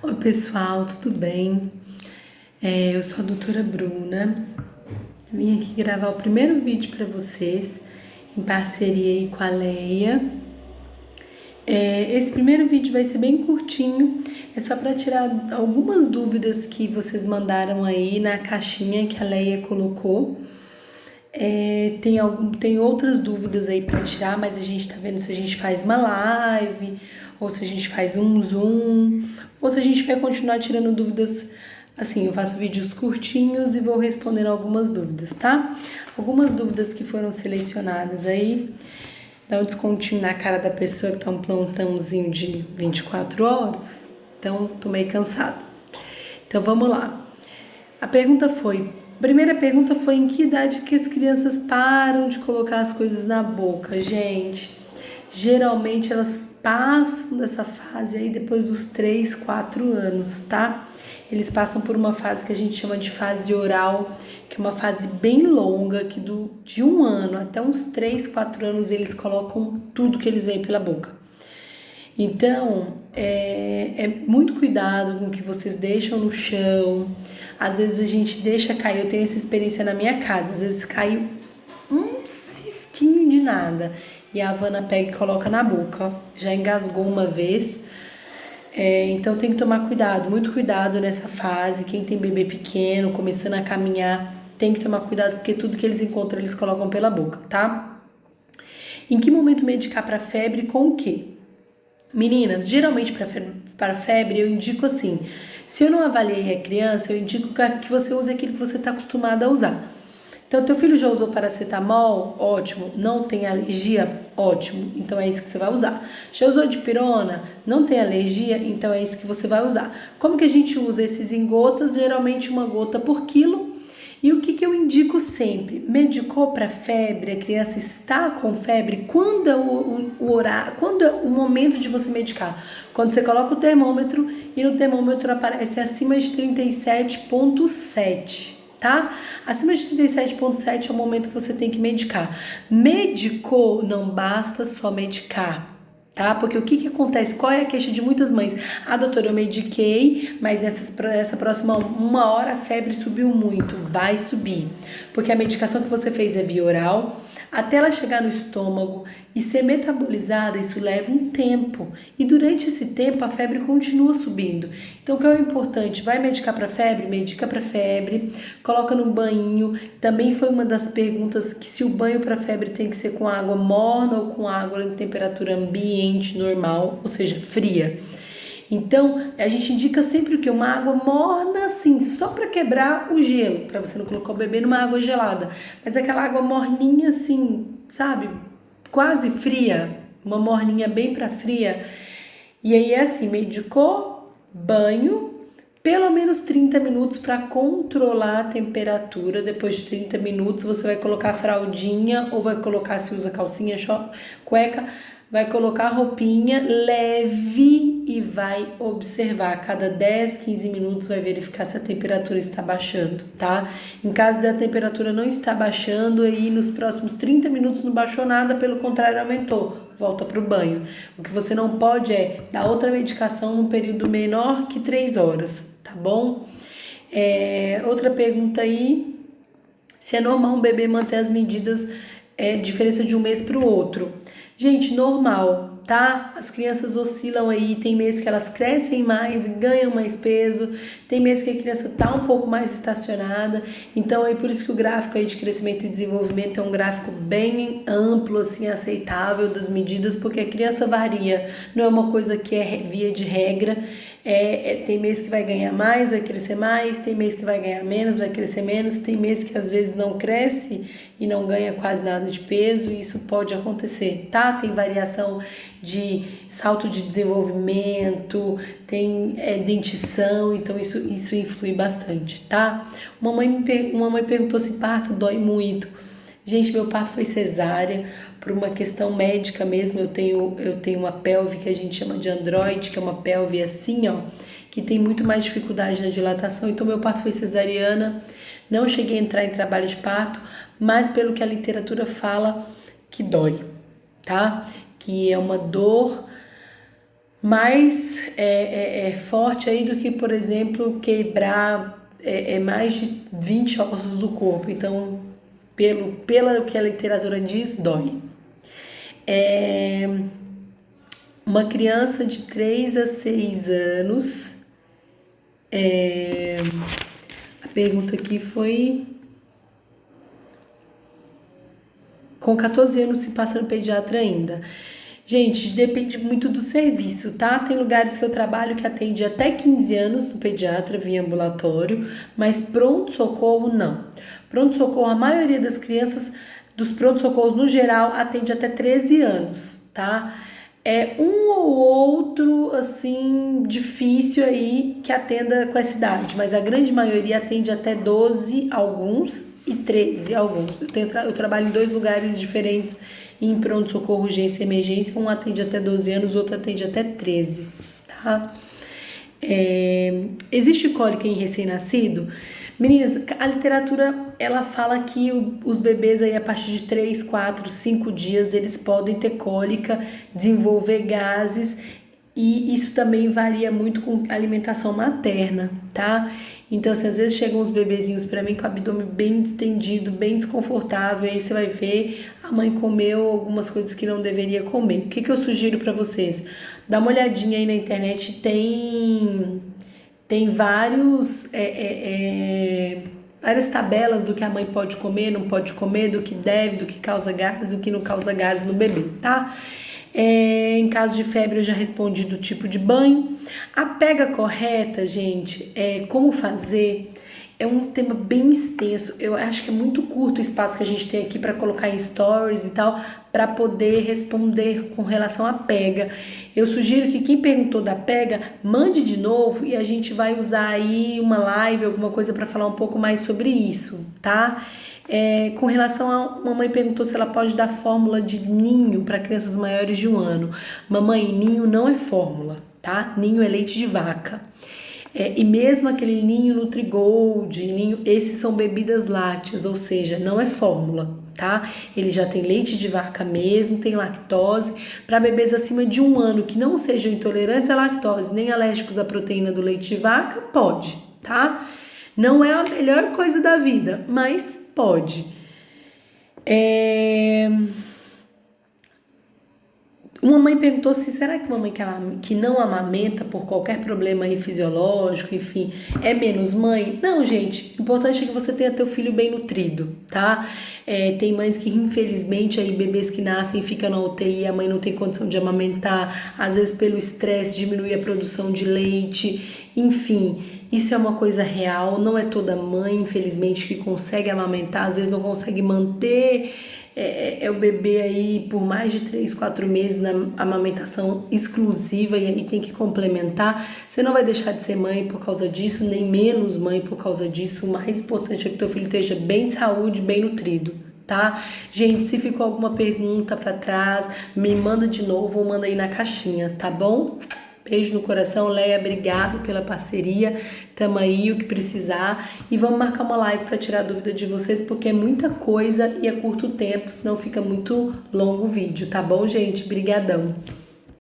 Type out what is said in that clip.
Oi pessoal, tudo bem? Eu sou a doutora Bruna. Vim aqui gravar o primeiro vídeo para vocês, em parceria aí com a Leia. Esse primeiro vídeo vai ser bem curtinho, é só para tirar algumas dúvidas que vocês mandaram aí na caixinha que a Leia colocou. Tem outras dúvidas aí para tirar, mas a gente tá vendo se a gente faz uma live, ou se a gente faz um Zoom, ou se a gente vai continuar tirando dúvidas. Assim, eu faço vídeos curtinhos e vou respondendo algumas dúvidas, tá? Algumas dúvidas que foram selecionadas aí. Dá um descontinho na cara da pessoa que tá um plantãozinho de 24 horas. Então, tô meio cansada. Então, vamos lá. Primeira pergunta foi em que idade que as crianças param de colocar as coisas na boca, gente? Geralmente elas passam dessa fase aí depois dos 3, 4 anos, tá? Eles passam por uma fase que a gente chama de fase oral, que é uma fase bem longa, que de 1 ano até uns 3, 4 anos eles colocam tudo que eles veem pela boca. Então, é muito cuidado com o que vocês deixam no chão. Às vezes a gente deixa cair, eu tenho essa experiência na minha casa, às vezes cai um cisquinho de nada e a Havana pega e coloca na boca. Já engasgou uma vez. Então tem que tomar cuidado, muito cuidado nessa fase. Quem tem bebê pequeno, começando a caminhar, tem que tomar cuidado porque tudo que eles encontram eles colocam pela boca, tá? Em que momento medicar para febre com o quê? Meninas, geralmente para febre eu indico assim, se eu não avaliei a criança, eu indico que você use aquilo que você está acostumada a usar. Então, teu filho já usou paracetamol? Ótimo. Não tem alergia? Ótimo. Então, é isso que você vai usar. Já usou dipirona? Não tem alergia? Então, é isso que você vai usar. Como que a gente usa esses em gotas? Geralmente, uma gota por quilo. E o que eu indico sempre? Medicou para febre, a criança está com febre, quando é quando é o momento de você medicar? Quando você coloca o termômetro e no termômetro aparece acima de 37,7, tá? Acima de 37,7 é o momento que você tem que medicar. Medicou, não basta só medicar. Tá? Porque o que acontece? Qual é a queixa de muitas mães? Ah, doutora, eu mediquei, mas nessa próxima 1 hora a febre subiu muito. Vai subir. Porque a medicação que você fez é via oral, até ela chegar no estômago e ser metabolizada, isso leva um tempo. E durante esse tempo a febre continua subindo. Então o que é importante? Vai medicar para febre? Medica para febre, coloca num banho. Também foi uma das perguntas que se o banho para febre tem que ser com água morna ou com água em temperatura ambiente normal, ou seja, fria. Então, a gente indica sempre o que? Uma água morna, assim, só para quebrar o gelo, para você não colocar o bebê numa água gelada. Mas aquela água morninha, assim, sabe? Quase fria, uma morninha bem para fria. E aí é assim, medicou, banho, pelo menos 30 minutos para controlar a temperatura. Depois de 30 minutos, você vai colocar a fraldinha ou vai colocar, se usa calcinha, cueca, vai colocar a roupinha leve e vai observar. A cada 10, 15 minutos vai verificar se a temperatura está baixando, tá? Em caso da temperatura não estar baixando, aí nos próximos 30 minutos não baixou nada, pelo contrário, aumentou. Volta para o banho. O que você não pode é dar outra medicação num período menor que 3 horas, tá bom? Outra pergunta aí, se é normal um bebê manter as medidas, diferença de um mês para o outro. Gente, normal, tá? As crianças oscilam aí, tem mês que elas crescem mais, ganham mais peso, tem mês que a criança tá um pouco mais estacionada, então é por isso que o gráfico aí de crescimento e desenvolvimento é um gráfico bem amplo, assim, aceitável das medidas, porque a criança varia, não é uma coisa que é via de regra. Tem mês que vai ganhar mais, vai crescer mais, tem mês que vai ganhar menos, vai crescer menos, tem mês que às vezes não cresce e não ganha quase nada de peso, e isso pode acontecer, tá? Tem variação de salto de desenvolvimento, tem dentição, então isso influi bastante, tá? Uma mãe perguntou se parto dói muito. Gente, meu parto foi cesárea, por uma questão médica mesmo. Eu tenho uma pelve que a gente chama de androide, que é uma pelve assim, ó, que tem muito mais dificuldade na dilatação. Então, meu parto foi cesariana. Não cheguei a entrar em trabalho de parto, mas pelo que a literatura fala, que dói, tá? Que é uma dor mais forte aí do que, por exemplo, quebrar mais de 20 ossos do corpo. Então, pelo que a literatura diz, dói. Uma criança de 3 a 6 anos. A pergunta aqui foi: com 14 anos se passa no pediatra ainda? Gente, depende muito do serviço, tá? Tem lugares que eu trabalho que atende até 15 anos no pediatra via ambulatório, mas pronto-socorro não. Pronto-socorro, a maioria das crianças dos pronto-socorros no geral atende até 13 anos, tá? É um ou outro, assim, difícil aí que atenda com essa idade, mas a grande maioria atende até 12, alguns, e 13, alguns. Eu trabalho em 2 lugares diferentes em pronto-socorro, urgência e emergência. Um atende até 12 anos, o outro atende até 13, tá? Existe cólica em recém-nascido? Meninas, a literatura, ela fala que os bebês aí a partir de 3, 4, 5 dias, eles podem ter cólica, desenvolver gases, e isso também varia muito com a alimentação materna, tá? Então, assim, às vezes chegam uns bebezinhos pra mim com o abdômen bem distendido, bem desconfortável, e aí você vai ver, a mãe comeu algumas coisas que não deveria comer. O que eu sugiro pra vocês? Dá uma olhadinha aí na internet, tem várias tabelas do que a mãe pode comer, não pode comer, do que deve, do que causa gases, do que não causa gases no bebê, tá? Em caso de febre, eu já respondi do tipo de banho. A pega correta, gente, como fazer, é um tema bem extenso. Eu acho que é muito curto o espaço que a gente tem aqui para colocar em stories e tal, para poder responder com relação à pega. Eu sugiro que quem perguntou da pega, mande de novo e a gente vai usar aí uma live, alguma coisa para falar um pouco mais sobre isso, tá? Com relação a mamãe perguntou se ela pode dar fórmula de ninho para crianças maiores de 1 ano. Mamãe, ninho não é fórmula, tá? Ninho é leite de vaca. E mesmo aquele ninho Nutrigold, esses são bebidas lácteas, ou seja, não é fórmula, tá? Ele já tem leite de vaca mesmo, tem lactose. Para bebês acima de 1 ano que não sejam intolerantes à lactose, nem alérgicos à proteína do leite de vaca, pode, tá? Não é a melhor coisa da vida, mas pode. Uma mãe perguntou se será que uma mãe que não amamenta por qualquer problema aí fisiológico, enfim, é menos mãe? Não, gente, o importante é que você tenha teu filho bem nutrido, tá? Tem mães que infelizmente aí bebês que nascem ficam na UTI, a mãe não tem condição de amamentar, às vezes pelo estresse diminui a produção de leite, enfim, isso é uma coisa real, não é toda mãe, infelizmente, que consegue amamentar, às vezes não consegue manter o bebê aí por mais de 3, 4 meses na amamentação exclusiva e aí tem que complementar. Você não vai deixar de ser mãe por causa disso, nem menos mãe por causa disso. O mais importante é que teu filho esteja bem de saúde, bem nutrido, tá? Gente, se ficou alguma pergunta para trás, me manda de novo ou manda aí na caixinha, tá bom? Beijo no coração, Leia, obrigado pela parceria, tamo aí, o que precisar, e vamos marcar uma live para tirar dúvida de vocês, porque é muita coisa e é curto tempo, senão fica muito longo o vídeo, tá bom, gente? Brigadão!